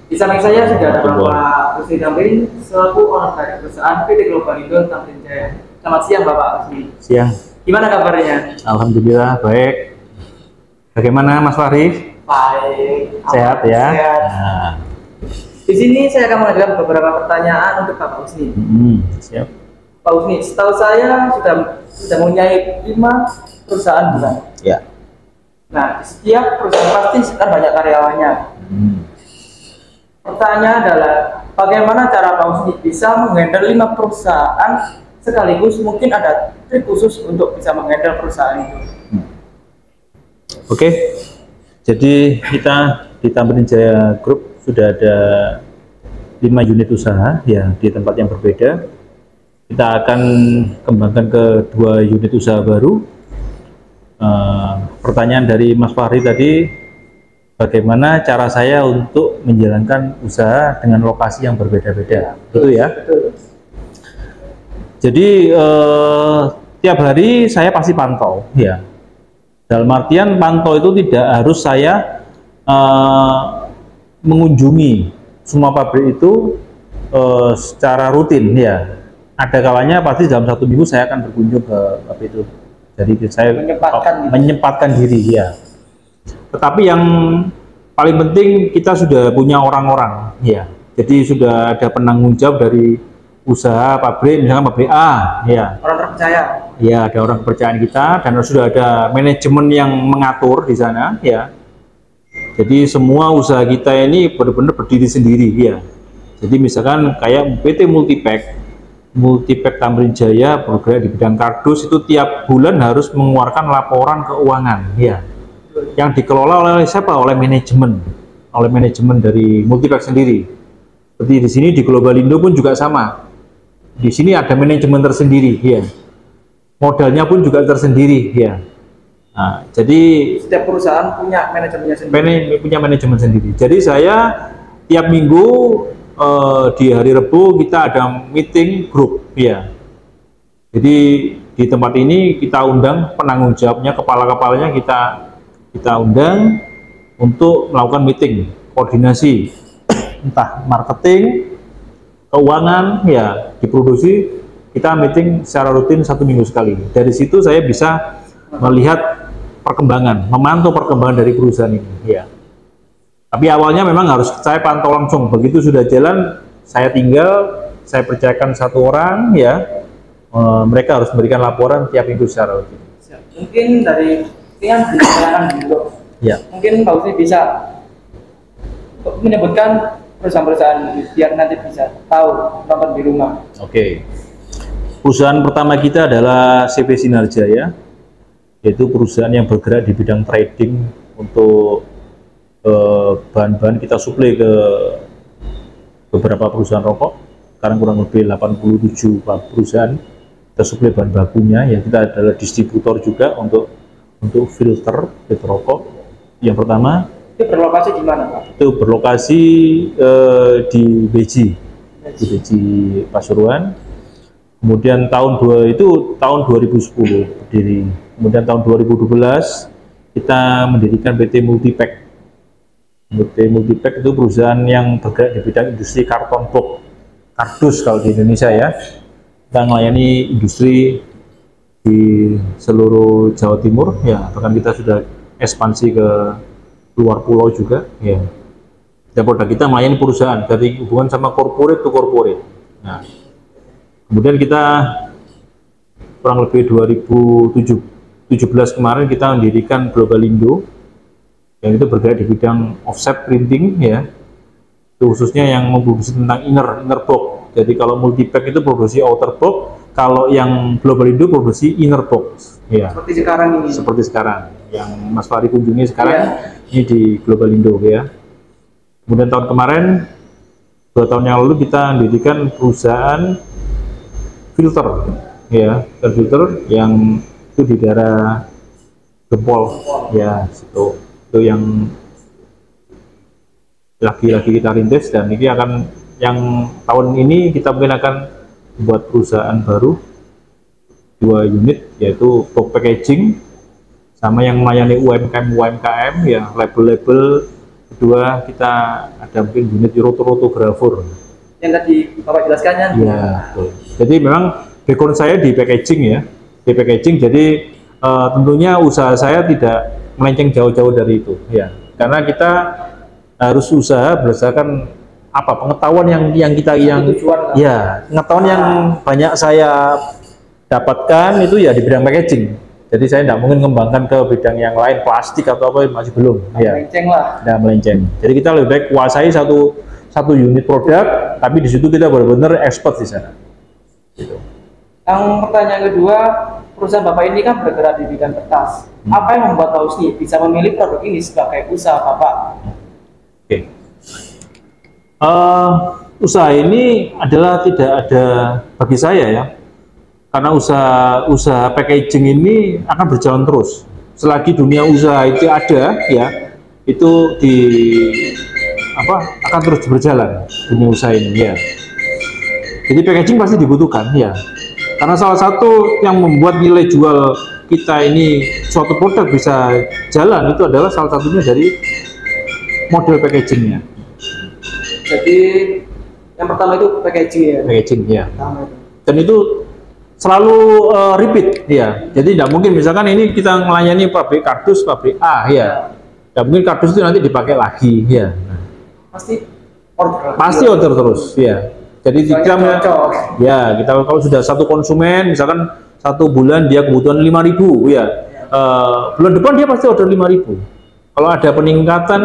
Di samping saya sudah ada Bapak Husni Tamrin selaku owner dari perusahaan PT Global Indo Tamrin Jaya. Selamat siang Bapak Husni. Siang. Gimana kabarnya? Alhamdulillah baik. Bagaimana Mas Fahri? Baik. Sehat ya? Sehat. Nah. Di sini saya akan mengajukan beberapa pertanyaan untuk Bapak Husni. Siap. Pak Husni, setahu saya sudah mempunyai 5 perusahaan bukan? Ya. Nah, setiap perusahaan pasti kan banyak karyawannya. Pertanyaan adalah, bagaimana cara Pak Husni bisa menghandle 5 perusahaan sekaligus? Mungkin ada trik khusus untuk bisa menghandle perusahaan itu. Oke, jadi kita di Tamrin Jaya Group sudah ada 5 unit usaha ya di tempat yang berbeda. Kita akan kembangkan ke 2 unit usaha baru. Pertanyaan dari Mas Fahri tadi, bagaimana cara saya untuk menjalankan usaha dengan lokasi yang berbeda-beda, betul ya? Betul. Jadi tiap hari saya pasti pantau ya. Dalam artian pantau itu tidak harus saya mengunjungi semua pabrik itu secara rutin ya. Ada kalanya pasti dalam 1 minggu saya akan berkunjung ke pabrik itu. Jadi saya menyempatkan diri ya. Tetapi yang paling penting kita sudah punya orang-orang ya. Jadi sudah ada penanggung jawab dari usaha pabrik, misalkan pabrik A ya. Orang terpercaya. Ya, ada orang kepercayaan kita dan sudah ada manajemen yang mengatur di sana ya. Jadi semua usaha kita ini benar-benar berdiri sendiri ya. Jadi misalkan kayak PT Multipack Tamrin Jaya bergerak di bidang kardus, itu tiap bulan harus mengeluarkan laporan keuangan ya. Yang dikelola oleh siapa? Oleh manajemen dari Multipack sendiri. Seperti di sini di Global Indo pun juga sama. Di sini ada manajemen tersendiri ya. Modalnya pun juga tersendiri ya. Nah, jadi Setiap perusahaan punya manajemennya sendiri. punya manajemen sendiri. Jadi saya tiap minggu di hari Rabu kita ada meeting grup ya. Jadi di tempat ini kita undang penanggung jawabnya, kepala-kepalanya kita undang untuk melakukan meeting koordinasi entah marketing, keuangan ya, diproduksi. Kita meeting secara rutin 1 minggu sekali. Dari situ saya bisa melihat perkembangan, memantau perkembangan dari perusahaan ini ya. Tapi awalnya memang harus saya pantau langsung. Begitu sudah jalan, saya tinggal, saya percayakan 1 orang ya. Mereka harus memberikan laporan tiap minggu secara rutin. Mungkin dari yang dulu. Ya. Mungkin Pak Husni bisa menyebutkan perusahaan-perusahaan biar nanti bisa tahu nonton di rumah. Oke. Perusahaan pertama kita adalah CV Sinar Jaya, yaitu perusahaan yang bergerak di bidang trading untuk bahan-bahan kita suplai ke beberapa perusahaan rokok. Sekarang kurang lebih 87 perusahaan kita suplai bahan bakunya. Ya, kita adalah distributor juga untuk filter rokok. Yang pertama Itu berlokasi di mana, Pak? itu berlokasi di Beji Pasuruan. Kemudian tahun 2010 berdiri. Kemudian tahun 2012 kita mendirikan PT Multipack. PT Multipack itu perusahaan yang bergerak di bidang industri karton box, kardus kalau di Indonesia ya. Kita melayani industri di seluruh Jawa Timur ya, bahkan kita sudah ekspansi ke luar pulau juga ya. Dan produk kita melayani perusahaan dari hubungan sama corporate to corporate. Nah, kemudian kita kurang lebih 2017 kemarin kita mendirikan Global Indo yang itu bergerak di bidang offset printing ya. Itu khususnya yang memproduksi tentang inner box. Jadi kalau multipack itu produksi outer box, kalau yang Global Indo produksi inner box. Ya. Seperti sekarang ini. Seperti sekarang yang Mas Fahri kunjungi sekarang, Iya. ini di Global Indo ya. Kemudian tahun kemarin, 2 tahun yang lalu kita mendirikan perusahaan filter, ya, filter yang itu di daerah Gempol, ya, situ. Itu yang lagi kita rintis, dan ini akan yang tahun ini kita mungkin akan buat perusahaan baru 2 unit, yaitu box packaging sama yang melayani UMKM ya, label-label. Kedua kita ada mungkin unit rotografur Yang tadi Bapak jelaskan ya. Iya, betul. Jadi memang background saya di packaging ya, di packaging. Jadi tentunya usaha saya tidak melenceng jauh-jauh dari itu ya, karena kita harus usaha berdasarkan apa pengetahuan yang kita ya, pengetahuan yang banyak saya dapatkan itu ya di bidang packaging. Jadi saya tidak mungkin mengembangkan ke bidang yang lain, plastik atau apa, masih belum ya, Melenceng lah. tidak melenceng. Jadi kita lebih baik kuasai satu unit produk, tapi di situ kita benar-benar expert di sana. Gitu. Yang pertanyaan kedua, perusahaan Bapak ini kan bergerak di bidang kertas. Apa yang membuat Pak Husni bisa memilih produk ini sebagai usaha Bapak? Oke. Usaha ini adalah tidak ada bagi saya ya, karena usaha packaging ini akan berjalan terus selagi dunia usaha itu ada ya, itu akan terus berjalan dunia usaha ini ya. Jadi packaging pasti dibutuhkan ya, karena salah satu yang membuat nilai jual kita ini suatu produk bisa jalan itu adalah salah satunya dari model packagingnya. Jadi yang pertama itu packaging ya. Packaging ya. Pertama itu. Dan itu selalu repeat ya. Jadi tidak mungkin misalkan ini kita melayani pabrik kardus pabrik A ya. Tidak mungkin kardus itu nanti dipakai lagi ya. Pasti order. Pasti order terus ya. Jadi kita ya, kita kalau sudah satu konsumen misalkan 1 bulan dia kebutuhan 5.000 ya. Bulan depan dia pasti order 5.000. Kalau ada peningkatan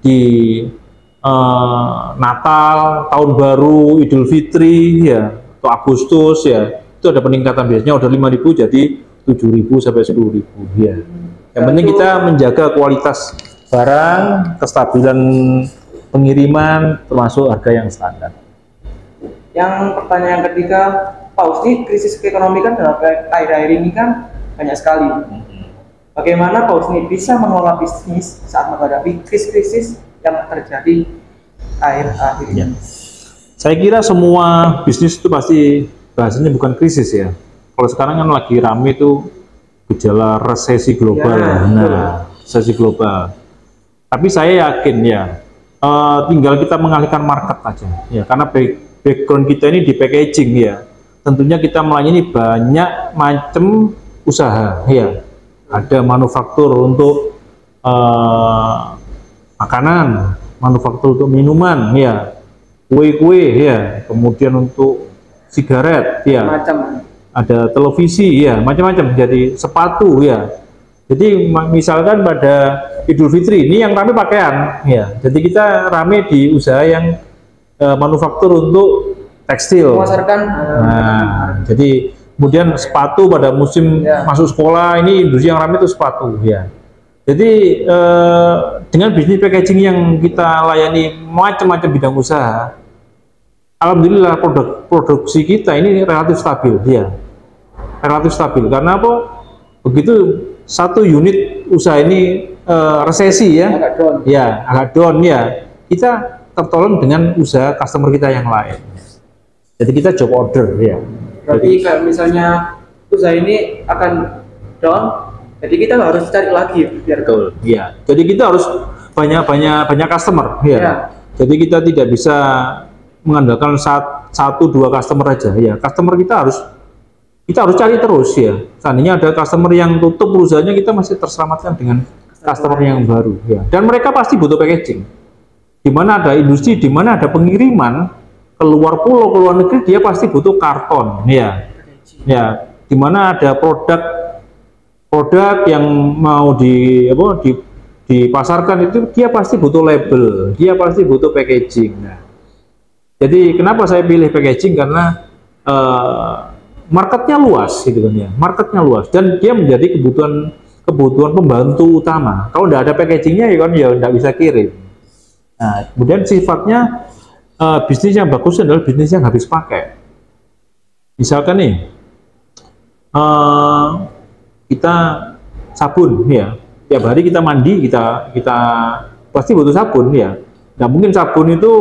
di Natal, Tahun Baru, Idul Fitri ya, atau Agustus ya, itu ada peningkatan, biasanya order 5.000 jadi 7.000 sampai 10.000 ya. Yang penting kita menjaga kualitas barang, kestabilan pengiriman, termasuk harga yang standar. Yang pertanyaan ketiga, Pak Husni, krisis ekonomi kan dalam akhir-akhir ini kan banyak sekali. Bagaimana Pak Husni bisa mengelola bisnis saat menghadapi krisis-krisis yang terjadi akhir-akhir ini? Ya. Saya kira semua bisnis itu pasti bahasanya bukan krisis ya. Kalau sekarang kan lagi rame itu gejala resesi global. Ya, Resesi global. Tapi saya yakin ya, tinggal kita mengalihkan market aja ya, karena background kita ini di packaging ya. Tentunya kita melayani banyak macam usaha ya. Ada manufaktur untuk makanan, manufaktur untuk minuman ya, kue-kue ya, kemudian untuk sigaret ya, ada televisi ya, macam-macam, jadi sepatu ya. Jadi misalkan pada Idul Fitri ini yang rame pakaian ya, jadi kita rame di usaha yang manufaktur untuk tekstil. Nah, jadi kemudian sepatu pada musim masuk sekolah, ini industri yang ramai itu sepatu ya. Jadi dengan bisnis packaging yang kita layani macam-macam bidang usaha, alhamdulillah produksi kita ini relatif stabil ya, relatif stabil. Karena apa? Begitu satu unit usaha ini resesi ya, agak down ya, kita tertolong dengan usaha customer kita yang lain. Jadi kita job order ya. Berarti kalau misalnya usaha ini akan down, jadi kita harus cari lagi biar betul. Iya. Jadi kita harus banyak customer ya. Jadi kita tidak bisa mengandalkan 1-2 customer aja ya. Customer kita harus cari terus ya. Seandainya ada customer yang tutup perusahaannya, kita masih terselamatkan dengan customer yang baru ya. Dan mereka pasti butuh packaging. Di mana ada industri, di mana ada pengiriman keluar pulau, keluar negeri, dia pasti butuh karton ya. Ya, di mana ada produk yang mau dipasarkan itu dia pasti butuh label, dia pasti butuh packaging. Nah, Jadi kenapa saya pilih packaging, karena marketnya luas gitu kan ya, marketnya luas dan dia menjadi kebutuhan pembantu utama. Kalau nggak ada packagingnya ya kan ya nggak bisa kirim. Nah, kemudian sifatnya bisnis yang bagus adalah bisnis yang habis pakai. Misalkan nih kita sabun ya, tiap hari kita mandi, kita pasti butuh sabun ya. Nggak mungkin sabun itu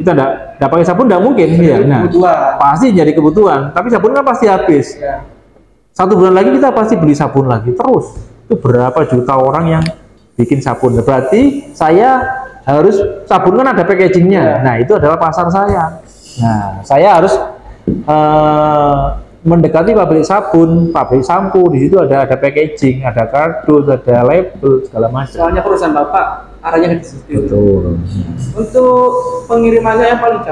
kita nggak pakai sabun, nggak mungkin ya. Nah, pasti jadi kebutuhan. Tapi sabun kan pasti habis. Ya. 1 bulan lagi kita pasti beli sabun lagi terus. Itu berapa juta orang yang bikin sabun. Berarti saya harus, sabun kan ada packagingnya. Nah, itu adalah pasar saya. Nah, saya harus mendekati pabrik sabun, pabrik sampo. Di situ ada packaging, ada kardus, ada label, segala macam. Soalnya perusahaan Bapak arahnya ke situ. Betul. Untuk pengirimannya yang paling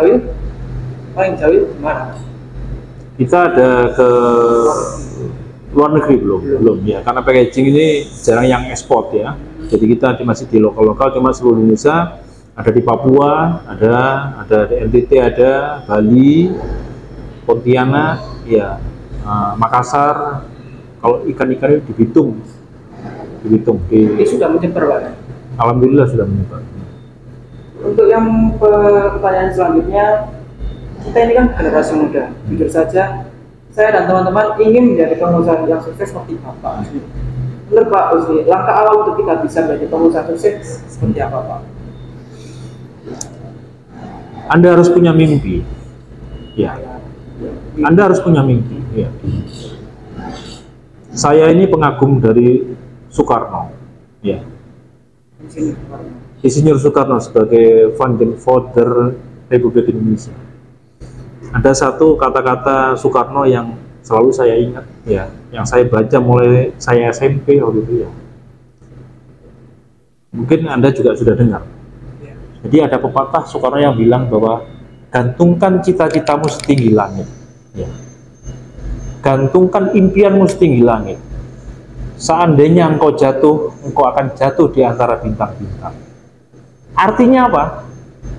jauh gimana? Kita ada ke luar negeri belum ya, karena packaging ini jarang yang ekspor ya. Jadi kita masih di lokal, cuma seluruh Indonesia, ada di Papua, ada di NTT, ada Bali, Pontianak, ya, Makassar. Kalau ikan-ikan itu di Bitung. Ini sudah menyebar, Pak? Alhamdulillah sudah menyebar. Untuk yang pertanyaan selanjutnya, kita ini kan generasi muda. Jujur saja, saya dan teman-teman ingin menjadi pengusaha yang sukses seperti Bapak. Menurut Pak Husni, langkah awal untuk kita bisa menjadi pengusaha sukses seperti apa, Pak? Anda harus punya mimpi. Ya. Anda harus punya mimpi. Ya. Saya ini pengagum dari Soekarno. Ya. Insinyur Soekarno sebagai founding father Republik Indonesia. Ada satu kata-kata Soekarno yang selalu saya ingat, ya, yang saya baca mulai saya SMP waktu itu ya. Mungkin Anda juga sudah dengar. Jadi ada pepatah Soekarno yang bilang bahwa gantungkan cita-citamu setinggi langit, ya. Gantungkan impianmu setinggi langit. Seandainya engkau jatuh, engkau akan jatuh di antara bintang-bintang. Artinya apa?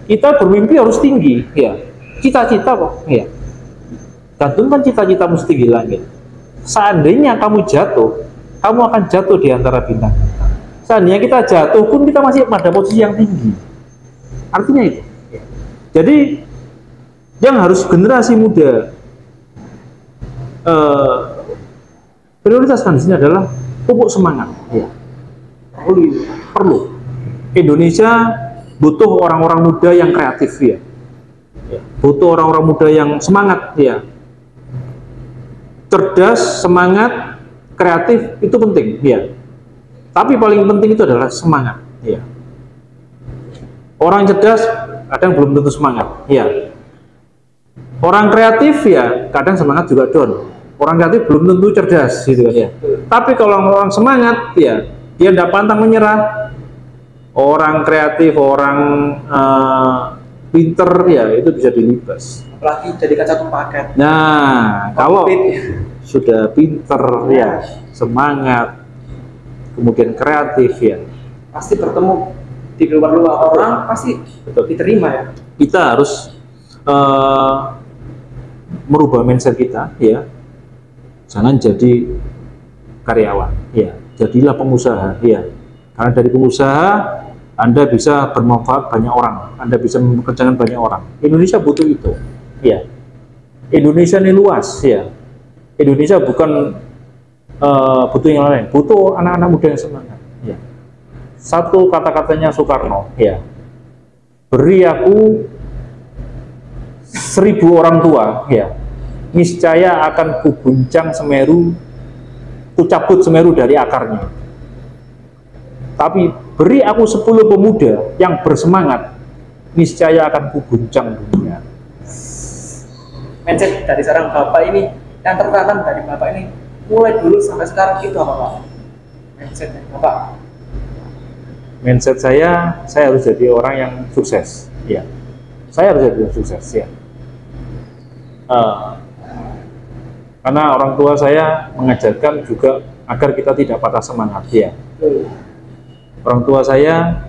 Kita bermimpi harus tinggi, ya. Cita-cita kok, ya. Gantungkan cita-citamu setinggi langit. Seandainya kamu jatuh, kamu akan jatuh di antara bintang-bintang. Seandainya kita jatuh pun kita masih pada posisi yang tinggi. Artinya itu. Ya. Jadi yang harus generasi muda prioritaskan di sini adalah pupuk semangat. Ya. Perlu. Indonesia butuh orang-orang muda yang kreatif, ya. Butuh orang-orang muda yang semangat, ya. Cerdas, semangat, kreatif itu penting, ya. Tapi paling penting itu adalah semangat, ya. Orang cerdas kadang belum tentu semangat, ya. Orang kreatif ya kadang semangat juga down. Orang kreatif belum tentu cerdas, gitu kan ya. Tapi kalau orang semangat, ya dia tidak pantang menyerah. Orang kreatif, orang pinter, ya itu bisa dilibas. Apalagi jadikan satu paket. Nah, kalau sudah pinter, ya semangat, kemudian kreatif, ya pasti bertemu di luar orang, pasti betul diterima, ya. Kita harus merubah mindset kita, ya. Jangan jadi karyawan, ya. Jadilah pengusaha, ya. Karena dari pengusaha Anda bisa bermanfaat banyak orang, Anda bisa mempekerjakan banyak orang. Indonesia butuh itu, ya. Indonesia ini luas, ya. Indonesia bukan butuh yang lain, butuh anak-anak muda yang semangat, ya. Satu kata-katanya Soekarno, ya. Beri aku 1000 orang tua, ya. Niscaya akan kuguncang Semeru, kucabut Semeru dari akarnya. Tapi beri aku 10 pemuda yang bersemangat, niscaya akan kuguncang dunia. Mindset dari seorang Bapak ini, yang tertanam dari Bapak ini, mulai dulu sampai sekarang itu apa, Pak? Mindset Bapak? Mindset saya harus jadi orang yang sukses, ya. Saya harus jadi orang sukses, ya. Karena orang tua saya mengajarkan juga agar kita tidak patah semangat, ya. Orang tua saya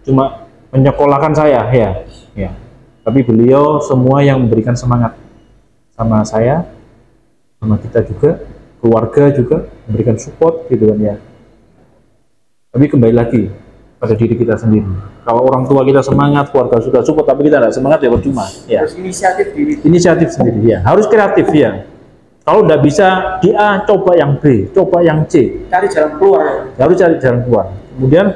cuma menyekolahkan saya, ya. Tapi beliau semua yang memberikan semangat sama saya, sama kita juga, keluarga juga memberikan support gitu kan ya. Tapi kembali lagi pada diri kita sendiri. Kalau orang tua kita semangat, keluarga sudah support, tapi kita tidak semangat ya percuma. Ya. Harus inisiatif diri. Inisiatif sendiri ya. Harus kreatif ya. Kalau tidak bisa di A, coba yang B, coba yang C. Cari jalan keluar ya. Harus cari jalan keluar. Kemudian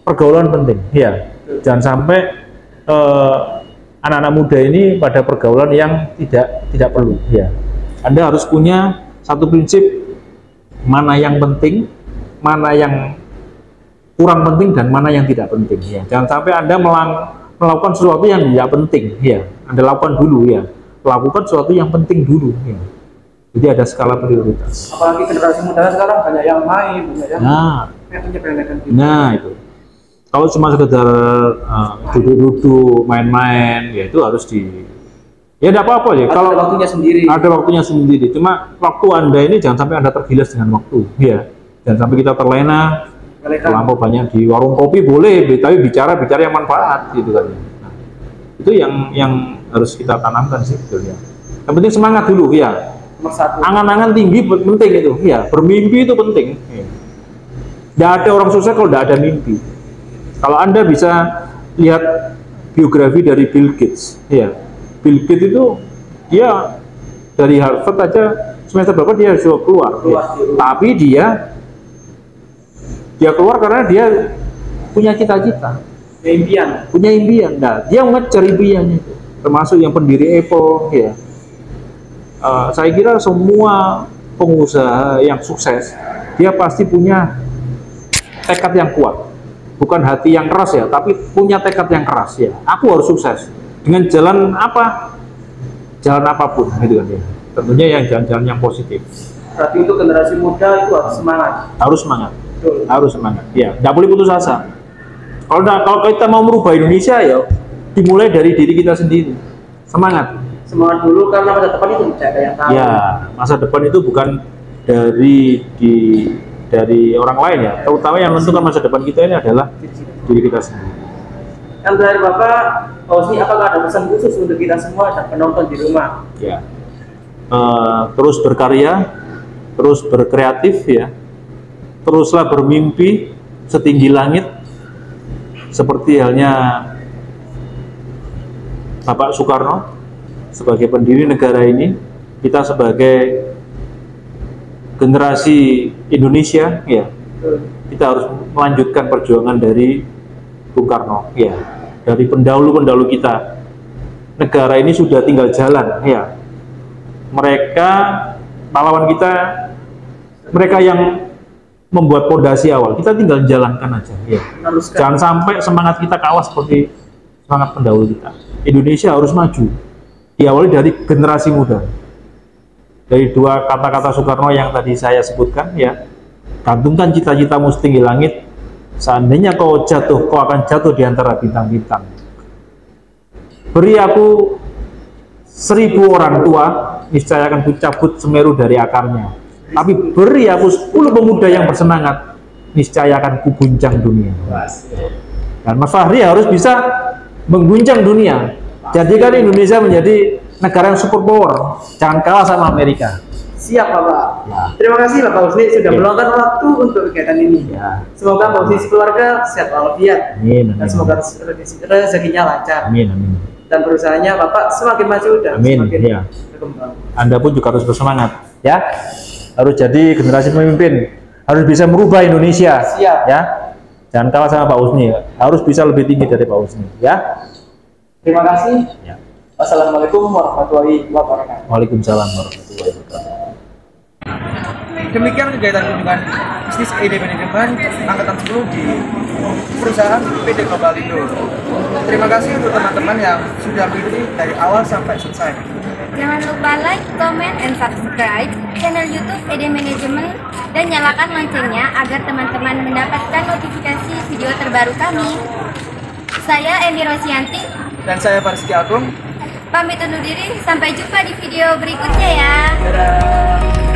pergaulan penting ya. Jangan sampai anak-anak muda ini pada pergaulan yang tidak perlu ya. Anda harus punya satu prinsip, mana yang penting, mana yang kurang penting, dan mana yang tidak penting ya. Jangan sampai Anda melakukan sesuatu yang tidak penting ya. Anda lakukan dulu ya. Lakukan sesuatu yang penting dulu ya. Jadi ada skala prioritas. Apalagi generasi muda sekarang banyak yang main, banyak yang menyepelekan gitu. Nah itu. Kalau cuma sekedar duduk-duduk, main-main, ya itu harus ya tidak apa-apa ya. Kalau ada waktunya sendiri. Ada waktunya sendiri. Cuma waktu Anda ini jangan sampai Anda tergilas dengan waktu, ya. Jangan sampai kita terlena, terlampau banyak di warung kopi boleh, tapi bicara yang manfaat, gitu kan. Nah, itu yang harus kita tanamkan sih, betul ya. Yang penting semangat dulu, ya. Angan-angan tinggi penting itu, ya. Bermimpi itu penting. Ya. Tidak ada orang sukses kalau tidak ada mimpi. Kalau Anda bisa lihat biografi dari Bill Gates, ya, Bill Gates itu dia dari Harvard aja semester berapa dia sudah keluar, ya. Tapi dia keluar karena dia punya cita-cita, punya impian. Nah, dia ngejar impiannya itu, termasuk yang pendiri Apple, ya. Saya kira semua pengusaha yang sukses dia pasti punya tekad yang kuat. Bukan hati yang keras ya, tapi punya tekad yang keras ya. Aku harus sukses dengan jalan apa, jalan apapun, gitu kan ya. Tentunya yang jalan-jalan yang positif. Berarti itu generasi muda itu harus semangat. Harus semangat, betul. Harus semangat. Ya, tidak boleh putus asa. Kalau kita mau merubah Indonesia ya, dimulai dari diri kita sendiri. Semangat. Semangat dulu karena masa depan itu tidak ada yang tahu. Ya, masa depan itu bukan dari orang lain ya, terutama yang menentukan masa depan kita ini adalah diri kita sendiri. Yang terakhir Bapak, Husni, apakah ada pesan khusus untuk kita semua dan penonton di rumah? Ya, terus berkarya, terus berkreatif ya, teruslah bermimpi setinggi langit, seperti halnya Bapak Soekarno sebagai pendiri negara ini, kita sebagai generasi Indonesia ya, kita harus melanjutkan perjuangan dari Bung Karno ya, dari pendahulu-pendahulu kita. Negara ini sudah tinggal jalan ya. Mereka pahlawan kita, mereka yang membuat pondasi awal, kita tinggal jalankan aja ya. Jangan sampai semangat kita kalah seperti semangat pendahulu kita. Indonesia harus maju, diawali dari generasi muda. Dari dua kata-kata Soekarno yang tadi saya sebutkan ya, gantungkan cita-citamu setinggi langit, seandainya kau jatuh, kau akan jatuh di antara bintang-bintang. Beri aku 1000 orang tua, niscaya akan kucabut Semeru dari akarnya. Tapi beri aku 10 pemuda yang bersemangat, niscaya akan kuguncang dunia. Dan Mas Fahri harus bisa mengguncang dunia, jadikan Indonesia menjadi negara yang super power, jangan kalah sama Amerika. Siap Bapak. Ya. Terima kasih Bapak Husni sudah meluangkan waktu untuk kegiatan ini. Ya. Semoga Bapak Husni keluarga sehat walafiat. Amin, Dan semoga rezekinya lancar. Amin, amin. Dan perusahaannya Bapak semakin maju dan Amin, semakin ya. berkembang. Anda pun juga harus bersemangat, ya. Harus jadi generasi pemimpin, harus bisa merubah Indonesia. Siap. Ya. Jangan kalah sama Pak Husni, harus bisa lebih tinggi dari Pak Husni, ya. Terima kasih. Ya. Assalamualaikum warahmatullahi wabarakatuh. Waalaikumsalam warahmatullahi wabarakatuh. Demikian kegiatan kunjungan bisnis ide manajemen angkatan 10 di perusahaan PT Global Indo. Terima kasih untuk teman-teman yang sudah mengikuti dari awal sampai selesai. Jangan lupa like, comment, and subscribe channel YouTube Ede Manajemen dan nyalakan loncengnya agar teman-teman mendapatkan notifikasi video terbaru kami. Saya Emi Rosianti Dan saya Farizky Agung. pamit undur diri, sampai jumpa di video berikutnya ya. Dadah.